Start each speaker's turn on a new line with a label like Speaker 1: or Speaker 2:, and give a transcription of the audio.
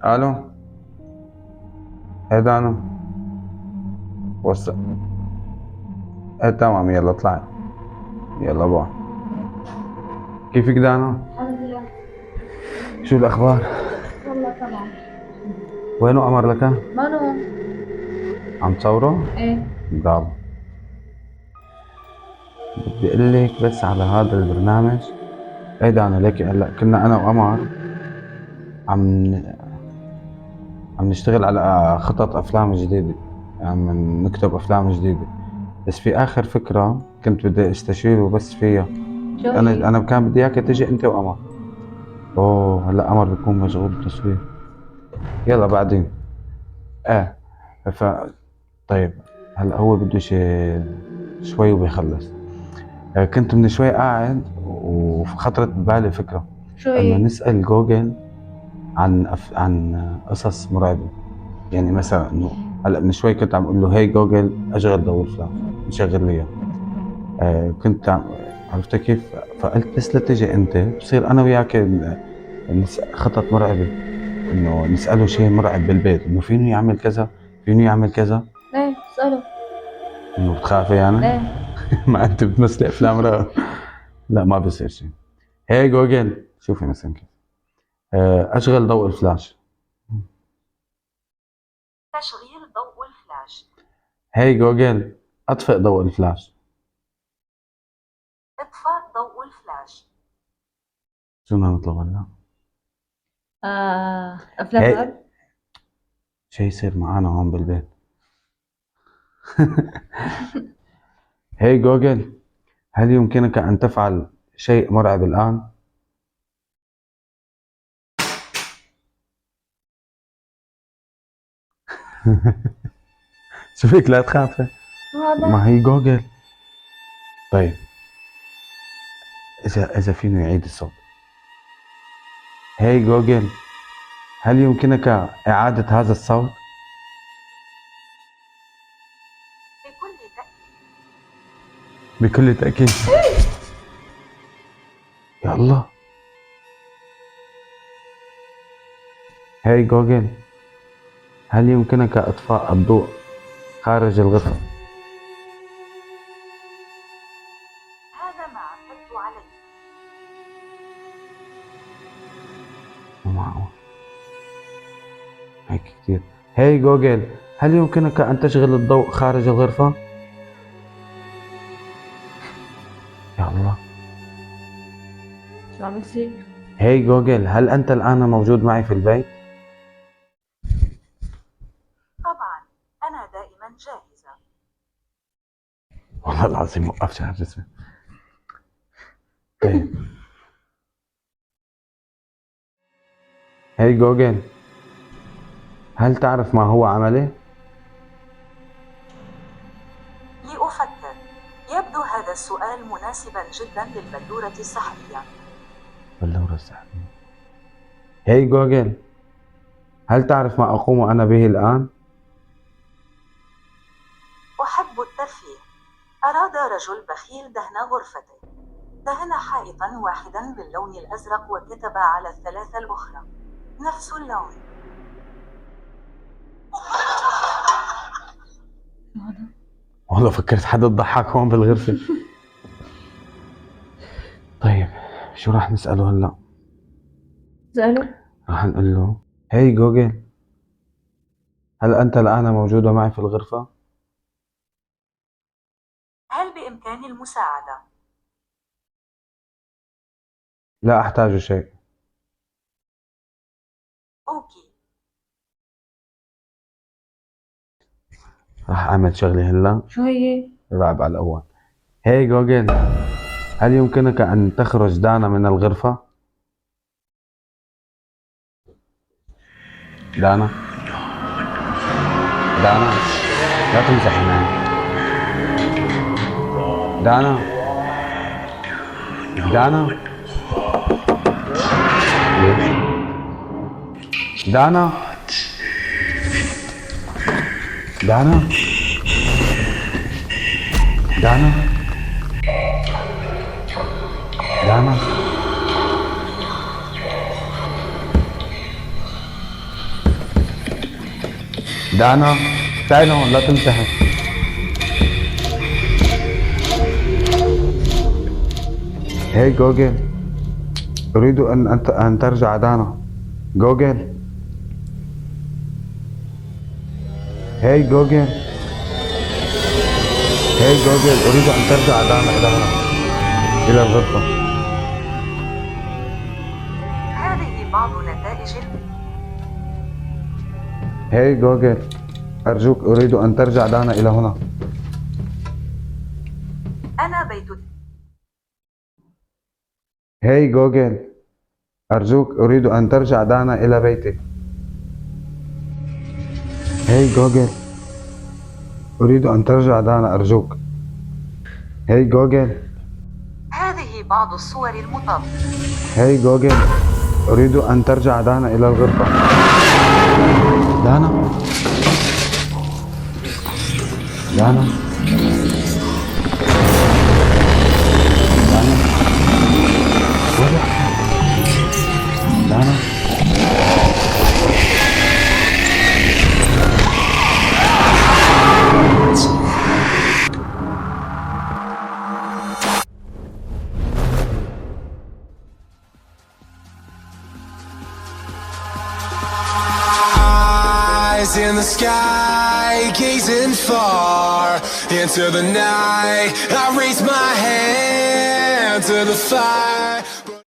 Speaker 1: الو. ايه دانا؟ وصل. ايه تمام، يلا اطلعي. يلا باي. كيفك دانا؟
Speaker 2: الحمد لله.
Speaker 1: شو الاخبار؟
Speaker 2: والله تمام.
Speaker 1: وينه قمر لك؟
Speaker 2: مانو.
Speaker 1: عم تصوره؟
Speaker 2: ايه.
Speaker 1: برافو. بدي اقول لك بس على هذا البرنامج. ايه دانا، ليك هلا كنا انا وقمر عم عم نشتغل على خطط افلام جديده. عم نكتب افلام جديده. بس في اخر فكره كنت بدي استشيره بس فيها.
Speaker 2: شو هي؟
Speaker 1: انا كان بدي اياك تجي انت وقمر. اوه هلا قمر بيكون مشغول بالتصوير. يلا بعدين. ايه. ف طيب. هلا هو بده شوي وبيخلص. كنت من شوي قاعد وخطرت ببالي فكرة.
Speaker 2: شو
Speaker 1: انه
Speaker 2: هي؟
Speaker 1: نسأل جوجل عن قصص مرعبة. يعني مثلا انه هلا من شوي كنت عم اقول له هي جوجل اشغل دور فلاش نشغل لي إياه. كنت عرفت كيف. فقلت بس لا تجي انت بصير انا وياك خطط مرعبة. انه نسأله شيء مرعب بالبيت، انه فيني يعمل كذا، فيني يعمل كذا.
Speaker 2: ايه اسأله.
Speaker 1: انه بتخافي يعني؟
Speaker 2: ايه.
Speaker 1: ما انت بتمثلي افلام رعب. لا ما بصير شيء. هي جوجل شوفي مثلا كيف. اشغل ضوء الفلاش.
Speaker 3: تشغيل ضوء الفلاش.
Speaker 1: هي جوجل اطفئ ضوء الفلاش.
Speaker 3: اطفاء ضوء الفلاش.
Speaker 1: شو بدنا نطلب هلا؟
Speaker 2: افلام
Speaker 1: هي
Speaker 2: رعب.
Speaker 1: شيء يصير معنا هون بالبيت. هي جوجل، هل يمكنك ان تفعل شيء مرعب الان؟ شو فيك لا تخافي.
Speaker 2: شو هذا؟
Speaker 1: ما هي جوجل. طيب. اذا فيني يعيد الصوت. هي جوجل، هل يمكنك اعادة هذا الصوت؟
Speaker 3: بكل تأكيد.
Speaker 1: بكل تأكيد. يا الله. هاي جوجل، هل يمكنك إطفاء الضوء خارج الغرفة؟
Speaker 3: هذا ما اعتدت عليه.
Speaker 1: مو معقول. هيك كتير. هاي جوجل، هل يمكنك أن تشغل الضوء خارج الغرفة؟ يا الله.
Speaker 2: شو عم يصير؟
Speaker 1: هاي جوجل، هل أنت الآن موجود معي في البيت؟
Speaker 3: طبعا أنا دائما جاهزة.
Speaker 1: والله العظيم وقف شهر جسمي. طيب. هاي جوجل، هل تعرف ما هو عملي؟
Speaker 3: لأفكر. يبدو هذا السؤال مناسبا جدا للبلورة السحرية.
Speaker 1: بلورة السحرية. هاي جوجل، هل تعرف ما أقوم أنا به الآن؟
Speaker 3: أحب الترفيه. أراد رجل بخيل دهن غرفته. دهن حائطا واحدا باللون الأزرق وكتب على الثلاثة الأخرى نفس اللون.
Speaker 2: شو هذا؟
Speaker 1: والله فكرت حدا ضحك هون بالغرفة. طيب. شو راح نسأله هلا؟
Speaker 2: اسأله.
Speaker 1: راح نقول له هاي جوجل، هل أنت الآن موجودة معي في الغرفة؟
Speaker 3: هل بإمكاني المساعدة؟
Speaker 1: لا أحتاج شيء.
Speaker 3: أوكي.
Speaker 1: راح أعمل شغلة هلا.
Speaker 2: شو هي؟
Speaker 1: رعب على الأول. هاي جوجل، هل يمكنك أن تخرج دانا من الغرفة؟ دانا. دانا، لا تمسح هنا. دانا. دانا. دانا. دانا. دانا. دانا. دانا تعالي هون لا تمسحي. هي جوجل، أريد أن ترجع دانا. جوجل، هي جوجل، هي جوجل، أريد أن ترجع دانا إلى هنا، إلى الغرفة.
Speaker 3: هذه بعض نتائج
Speaker 1: هي جوجل، أرجوك أريد أن ترجع دانا إلى هنا.
Speaker 3: أنا بيت.
Speaker 1: هي جوجل، أرجوك أريد أن ترجع دانا إلى بيتي. هي جوجل، أريد أن ترجع دانا أرجوك. هي جوجل،
Speaker 3: هذه بعض الصور المطابقة.
Speaker 1: هي جوجل، أريد أن ترجع دانا إلى الغرفة. دانا، دانا، دانا، وين رحتي؟ دانا،
Speaker 4: Eyes in the sky, gazing far into the night. I raise my hand to the fire.